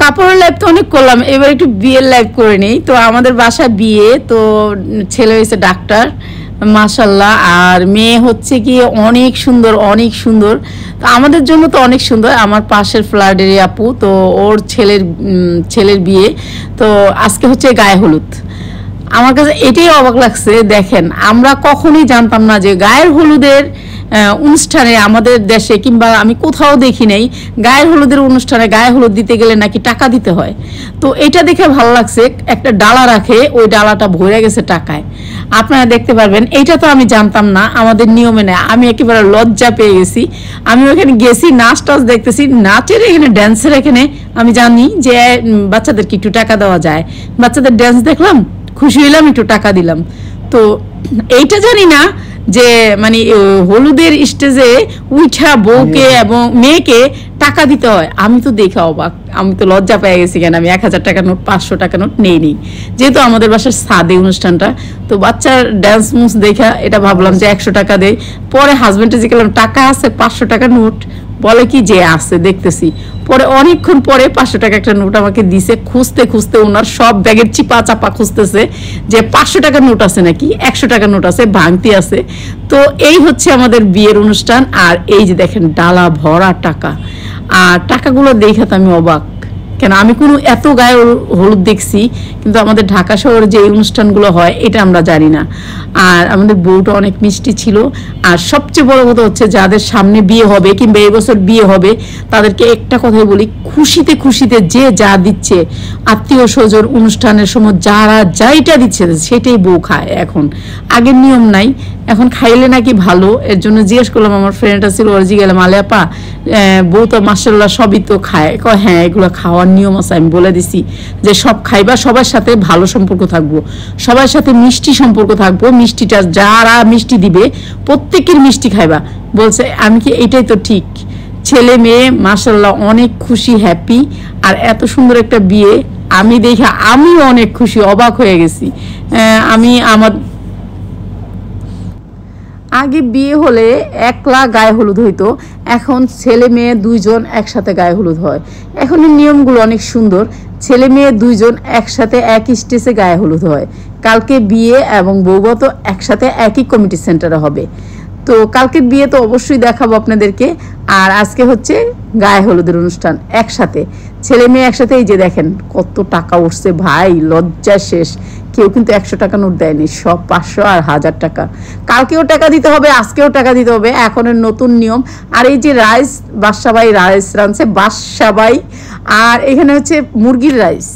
কাপড়ের লাইভ তো অনেক করলাম, এবার একটু বিয়ের লাইভ করে নেই। তো আমাদের বাসা বিয়ে, তো ছেলে হয়েছে ডাক্তার মাশাল্লাহ, আর মেয়ে হচ্ছে কি অনেক সুন্দর অনেক সুন্দর। তো আমাদের জন্য তো অনেক সুন্দর, আমার পাশের ফ্ল্যাটের আপু, তো ওর ছেলের বিয়ে। তো আজকে হচ্ছে গায়ে হলুদ। আমার কাছে এটাই অবাক লাগছে, দেখেন আমরা কখনোই জানতাম না যে গায়ের হলুদের অনুষ্ঠানে আমাদের দেশে কিংবা আমি কোথাও দেখি নাই গায়ের হলুদের অনুষ্ঠানে গায়ে হলুদ দিতে গেলে নাকি টাকা দিতে হয়। তো এটা দেখে ভালো লাগছে, একটা ডালা রাখে, ওই ডালাটা ভরে গেছে টাকায়, আপনারা দেখতে পারবেন। এইটা তো আমি জানতাম না, আমাদের নিয়মে নেই। আমি একেবারে লজ্জা পেয়ে গেছি। আমি ওখানে গেছি, নাচ টাচ দেখতেছি, নাচের এখানে ড্যান্সের এখানে আমি জানি যে বাচ্চাদেরকে একটু টাকা দেওয়া যায়, বাচ্চাদের ড্যান্স দেখলাম, খুশি হইলাম, একটু টাকা দিলাম। তো এইটা জানি না যে মানে হলুদের স্টেজে উঠা বউকে এবং মেয়েকে টাকা দিতে হয়। আমি তো দেখে অবাক, আমি তো লজ্জা পেয়ে গেছি। কেন আমি 1000 টাকা নোট 500 টাকা নোট নেই, যেহেতু আমাদের বাসার সাদে অনুষ্ঠানটা। তো বাচ্চার ড্যান্স মুস দেখা এটা ভাবলাম যে 100 টাকা দেয়। পরে হাজবেন্ডে জিজ্ঞাসা টাকা আছে 500 টাকা নোট, বলে কি যে আছে দেখতেছি। পরে অনেকক্ষণ পরে 500 টাকা একটা নোট আমাকে দিছে, খুঁজতে খুঁজতে ওনার সব ব্যাগের চিপা চাপা খুঁজতেছে যে 500 টাকার নোট আছে নাকি 100 টাকার নোট আছে, ভাঙতি আছে। তো এই হচ্ছে আমাদের বিয়ের অনুষ্ঠান। আর এই যে দেখেন ডালা ভরা টাকা, আর টাকাগুলো দেখে তো আমি অবাক। কেন আমি কোনো এত গায়ে হলুদ দেখছি, কিন্তু আমাদের ঢাকা শহরে যে অনুষ্ঠানগুলো হয় এটা আমরা জানি না। আর আমাদের বউটা অনেক মিষ্টি ছিল। আর সবচেয়ে বড় কথা হচ্ছে যাদের সামনে বিয়ে হবে কিংবা এই বছর বিয়ে হবে তাদেরকে একটা কথাই বলি, খুশিতে খুশিতে যে যা দিচ্ছে, আত্মীয় স্বজন অনুষ্ঠানের সময় যারা যাইটা দিচ্ছে সেটাই বউ খায়। এখন আগের নিয়ম নাই, এখন খাইলে নাকি ভালো। এর জন্য জিজ্ঞেস করলাম, আমার ফ্রেন্ডটা ছিল, ওর জিজ্ঞাসা মালিয়াপা বউ তো মাশাআল্লাহ সবই তো খায়, হ্যাঁ এগুলো খাওয়ার নিয়ম আছে। আমি বলে দিছি যে সব খাইবা, সবার সাথে ভালো সম্পর্ক থাকবো, সবার সাথে মিষ্টি সম্পর্ক থাকবো, মিষ্টিটা যারা মিষ্টি দিবে প্রত্যেকের মিষ্টি খাইবা। বলছে আমি কি এটাই তো ঠিক। ছেলে মেয়ে মাশাআল্লাহ অনেক খুশি, হ্যাপি। আর এত সুন্দর একটা বিয়ে আমি দেখে আমিও অনেক খুশি, অবাক হয়ে গেছি। আমি আমার আগে বিয়ে হলে একলা গায়ে হলুদ হইতো, এখন ছেলে মেয়ে দুইজন একসাথে গায়ে হলুদ হয়। এখন এই নিয়মগুলো অনেক সুন্দর, ছেলে মেয়ে দুইজন একসাথে এক স্টেজে গায়ে হলুদ হয়। কালকে বিয়ে এবং বৌভাত একসাথে একই কমিটি সেন্টারে হবে। তো কালকে বিয়ে তো অবশ্যই দেখাবো আপনাদেরকে। আর আজকে হচ্ছে গায়ে হলুদের অনুষ্ঠান, একসাথে ছেলে মেয়ে একসাথে। এই যে দেখেন কত টাকা উঠছে ভাই, লজ্জা শেষ। কেউ কিন্তু 100 টাকা নোট দেয়নি, সব 500 আর 1000 টাকা। কালকেও টাকা দিতে হবে, আজকেও টাকা দিতে হবে, এখনের নতুন নিয়ম। আর এই যে রাইস, বাদশাবাই রাইস রাঁধছে, বাদশাবাই। আর এখানে হচ্ছে মুরগির রাইস।